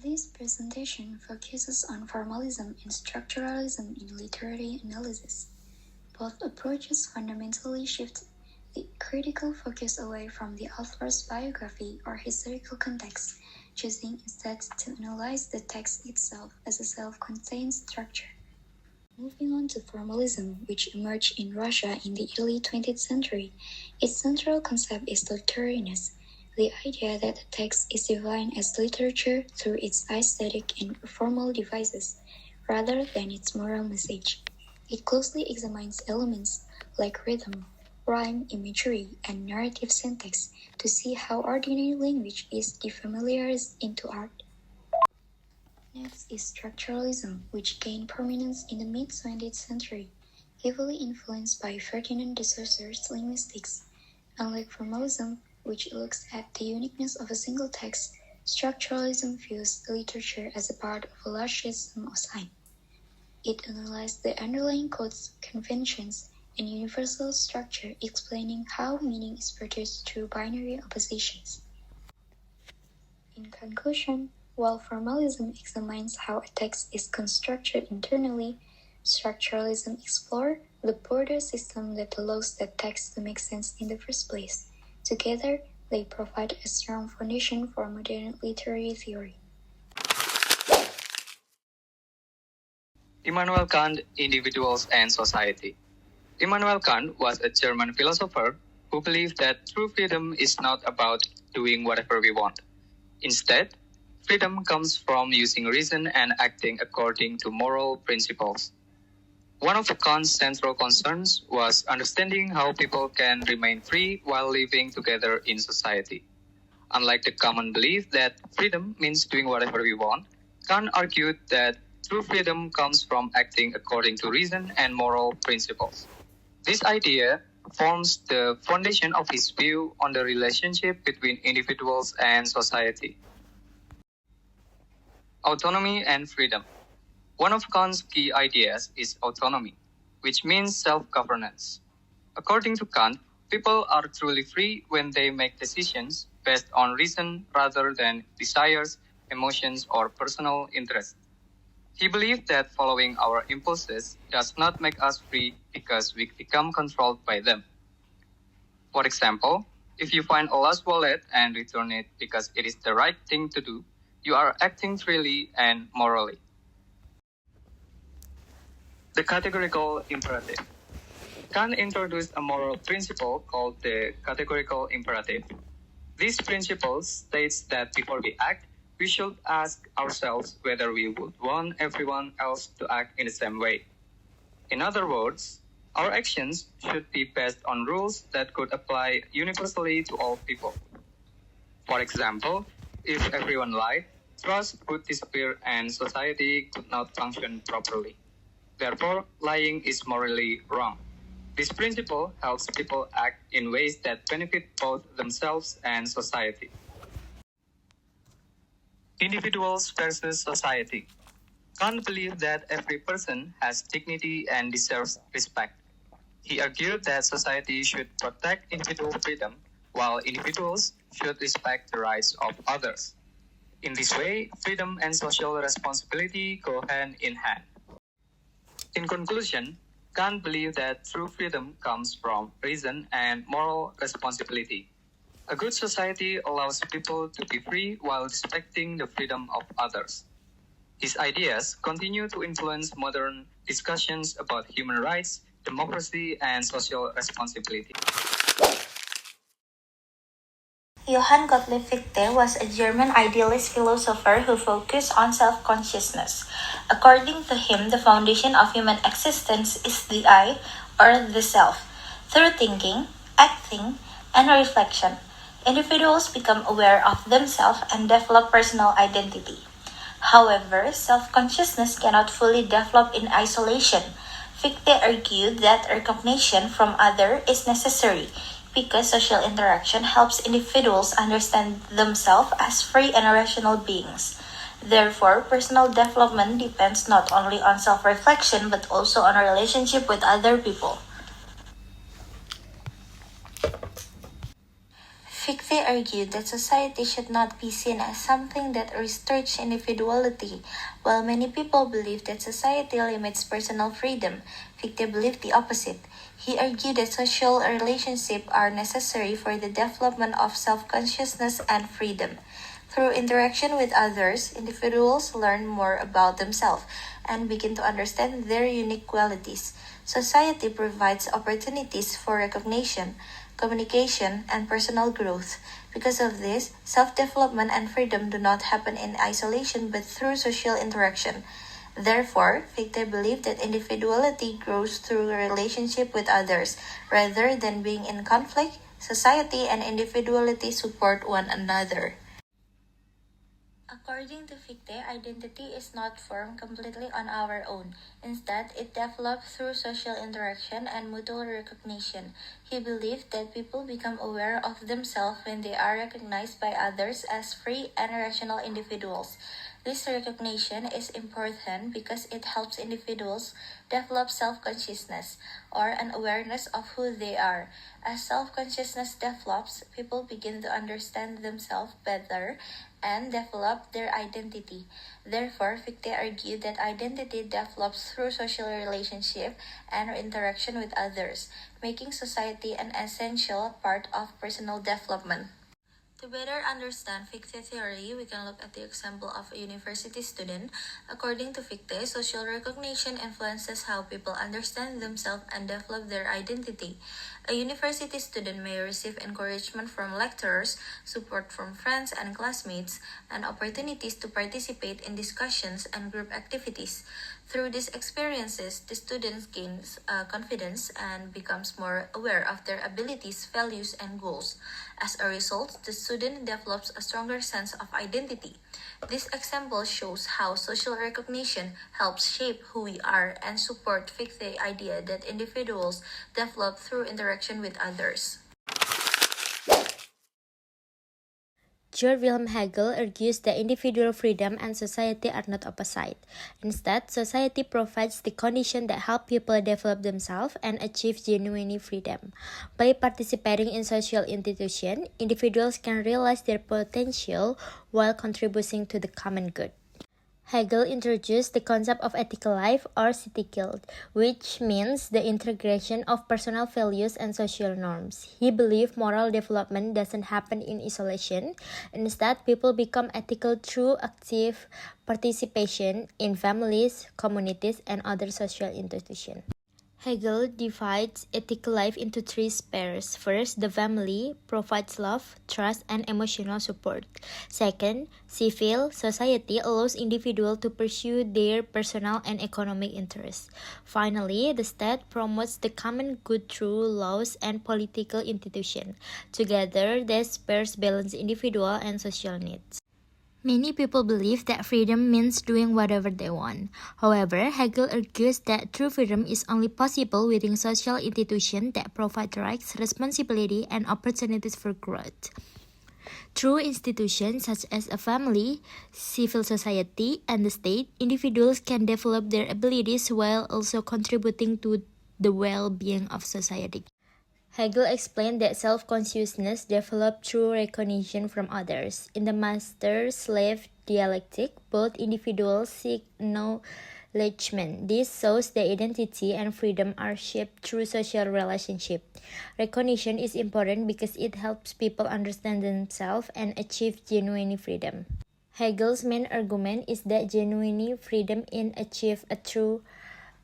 This presentation focuses on formalism and structuralism in literary analysis. Both approaches fundamentally shift the critical focus away from the author's biography or historical context, choosing instead to analyze the text itself as a self-contained structure. Moving on to formalism, which emerged in Russia in the early 20th century, its central concept is literariness, the idea that a text is defined as literature through its aesthetic and formal devices, rather than its moral message. It closely examines elements like rhythm, rhyme, imagery, and narrative syntax to see how ordinary language is defamiliarized into art. Next is structuralism, which gained prominence in the mid-20th century, heavily influenced by Ferdinand de Saussure's linguistics. Unlike formalism, which looks at the uniqueness of a single text, structuralism views literature as a part of a large system of sign. It analyzed the underlying codes, conventions, and universal structure, explaining how meaning is produced through binary oppositions. In conclusion, while formalism examines how a text is constructed internally, structuralism explores the broader system that allows that text to make sense in the first place. Together, they provide a strong foundation for modern literary theory. Immanuel Kant, Individuals and Society. Immanuel Kant was a German philosopher who believed that true freedom is not about doing whatever we want. Instead, freedom comes from using reason and acting according to moral principles. One of Kant's central concerns was understanding how people can remain free while living together in society. Unlike the common belief that freedom means doing whatever we want, Kant argued that true freedom comes from acting according to reason and moral principles. This idea forms the foundation of his view on the relationship between individuals and society. Autonomy and freedom. One of Kant's key ideas is autonomy, which means self-governance. According to Kant, people are truly free when they make decisions based on reason rather than desires, emotions, or personal interests. He believed that following our impulses does not make us free because we become controlled by them. For example, if you find a lost wallet and return it because it is the right thing to do, you are acting freely and morally. The categorical imperative. Kant introduced a moral principle called the categorical imperative. This principle states that before we act, we should ask ourselves whether we would want everyone else to act in the same way. In other words, our actions should be based on rules that could apply universally to all people. For example, if everyone lied, trust would disappear and society could not function properly. Therefore, lying is morally wrong. This principle helps people act in ways that benefit both themselves and society. Individuals versus society. Kant believed that every person has dignity and deserves respect. He argued that society should protect individual freedom, while individuals should respect the rights of others. In this way, freedom and social responsibility go hand in hand. In conclusion, Kant believed that true freedom comes from reason and moral responsibility. A good society allows people to be free while respecting the freedom of others. His ideas continue to influence modern discussions about human rights, democracy, and social responsibility. Johann Gottlieb Fichte was a German idealist philosopher who focused on self-consciousness. According to him, the foundation of human existence is the I, or the self. Through thinking, acting, and reflection, individuals become aware of themselves and develop personal identity. However, self-consciousness cannot fully develop in isolation. Fichte argued that recognition from others is necessary. because social interaction helps individuals understand themselves as free and rational beings. Therefore, personal development depends not only on self-reflection but also on a relationship with other people. Fichte argued that society should not be seen as something that restricts individuality. While many people believe that society limits personal freedom, Fichte believed the opposite. He argued that social relationships are necessary for the development of self-consciousness and freedom. Through interaction with others, individuals learn more about themselves and begin to understand their unique qualities. Society provides opportunities for recognition, communication, and personal growth. Because of this, self-development and freedom do not happen in isolation but through social interaction. Therefore, Fichte believed that individuality grows through a relationship with others. Rather than being in conflict, society and individuality support one another. According to Fichte, identity is not formed completely on our own. Instead, it develops through social interaction and mutual recognition. He believed that people become aware of themselves when they are recognized by others as free and rational individuals. This recognition is important because it helps individuals develop self-consciousness, or an awareness of who they are. As self-consciousness develops, people begin to understand themselves better and develop their identity. Therefore, Fichte argued that identity develops through social relationship and interaction with others, making society an essential part of personal development. To better understand Fichte theory, we can look at the example of a university student. According to Fichte, social recognition influences how people understand themselves and develop their identity. A university student may receive encouragement from lecturers, support from friends and classmates, and opportunities to participate in discussions and group activities. Through these experiences, the student gains confidence and becomes more aware of their abilities, values, and goals. As a result, the student develops a stronger sense of identity. This example shows how social recognition helps shape who we are and support Fichte's idea that individuals develop through interaction with others. Georg Wilhelm Hegel argues that individual freedom and society are not opposite. Instead, society provides the conditions that help people develop themselves and achieve genuine freedom. By participating in social institutions, individuals can realize their potential while contributing to the common good. Hegel introduced the concept of ethical life or Setiadjie, which means the integration of personal values and social norms. He believed moral development doesn't happen in isolation. Instead, people become ethical through active participation in families, communities, and other social institutions. Hegel divides ethical life into three spheres. First, the family provides love, trust, and emotional support. Second, civil society allows individuals to pursue their personal and economic interests. Finally, the state promotes the common good through laws and political institutions. Together, these spheres balance individual and social needs. Many people believe that freedom means doing whatever they want. However, Hegel argues that true freedom is only possible within social institutions that provide rights, responsibility, and opportunities for growth. Through institutions such as a family, civil society, and the state, individuals can develop their abilities while also contributing to the well-being of society. Hegel explained that self-consciousness developed through recognition from others. In the master-slave dialectic, both individuals seek acknowledgement. This shows that identity and freedom are shaped through social relationship. Recognition is important because it helps people understand themselves and achieve genuine freedom. Hegel's main argument is that genuine freedom is achieved through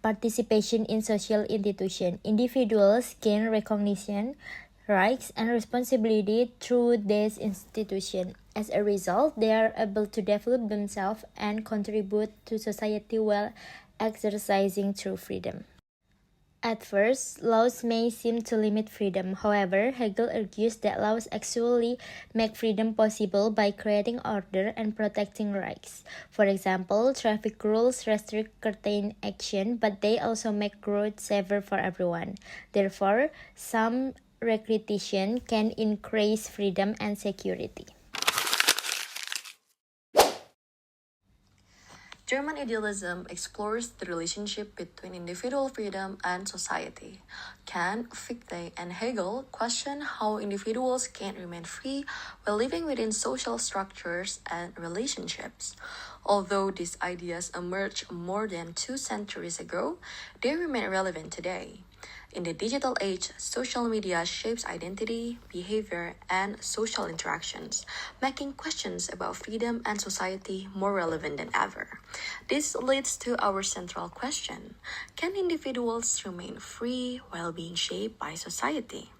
participation in social institutions. Individuals gain recognition, rights, and responsibility through these institutions. As a result, they are able to develop themselves and contribute to society while exercising true freedom. At first, laws may seem to limit freedom. However, Hegel argues that laws actually make freedom possible by creating order and protecting rights. For example, traffic rules restrict certain action, but they also make roads safer for everyone. Therefore, some recreation can increase freedom and security. German idealism explores the relationship between individual freedom and society. Kant, Fichte, and Hegel question how individuals can remain free while living within social structures and relationships. Although these ideas emerged more than 2 centuries ago, they remain relevant today. In the digital age, social media shapes identity, behavior, and social interactions, making questions about freedom and society more relevant than ever. This leads to our central question: can individuals remain free while being shaped by society?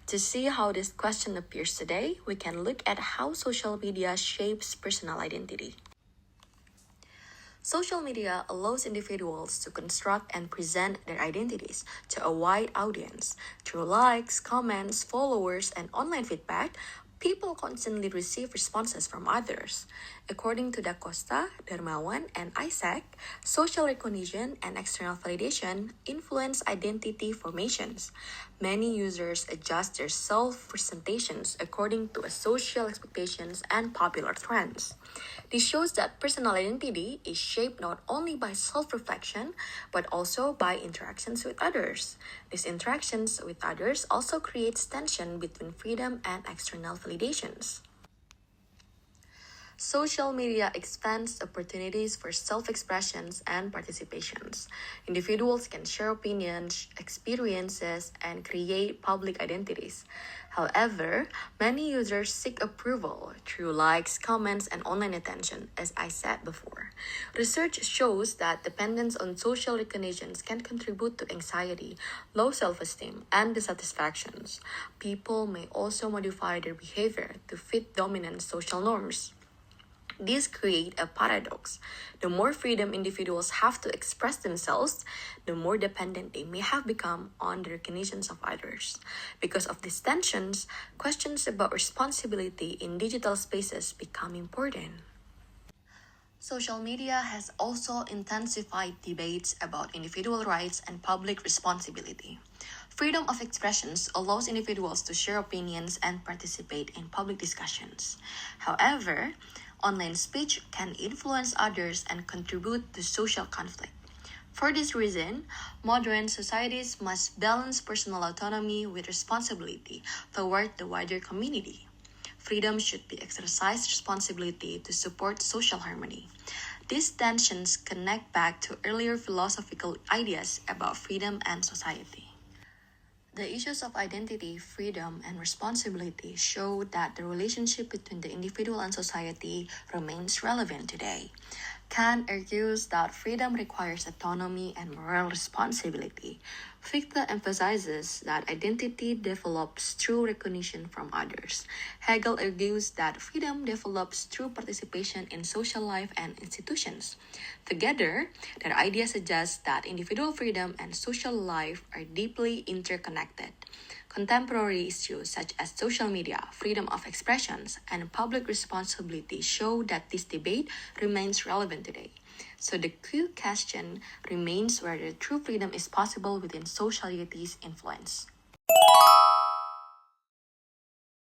To see how this question appears today, we can look at how social media shapes personal identity. Social media allows individuals to construct and present their identities to a wide audience. Through likes, comments, followers, and online feedback, people constantly receive responses from others. According to Da Costa, Darmawan, and Isaac, social recognition and external validation influence identity formations. Many users adjust their self-presentations according to social expectations and popular trends. This shows that personal identity is shaped not only by self-reflection, but also by interactions with others. These interactions with others also creates tension between freedom and external validations. Social media expands opportunities for self-expressions and participations. Individuals can share opinions, experiences, and create public identities. However, many users seek approval through likes, comments, and online attention, as I said before. Research shows that dependence on social recognitions can contribute to anxiety, low self-esteem, and dissatisfactions. People may also modify their behavior to fit dominant social norms. These create a paradox. The more freedom individuals have to express themselves, the more dependent they may have become on the recognitions of others. Because of these tensions, questions about responsibility in digital spaces become important. Social media has also intensified debates about individual rights and public responsibility. Freedom of expressions allows individuals to share opinions and participate in public discussions. However, online speech can influence others and contribute to social conflict. For this reason, modern societies must balance personal autonomy with responsibility toward the wider community. Freedom should be exercised responsibility to support social harmony. These tensions connect back to earlier philosophical ideas about freedom and society. The issues of identity, freedom, and responsibility show that the relationship between the individual and society remains relevant today. Kant argues that freedom requires autonomy and moral responsibility. Fichte emphasizes that identity develops through recognition from others. Hegel argues that freedom develops through participation in social life and institutions. Together, their ideas suggest that individual freedom and social life are deeply interconnected. Contemporary issues such as social media, freedom of expressions, and public responsibility show that this debate remains relevant today. So the key question remains whether true freedom is possible within society's influence.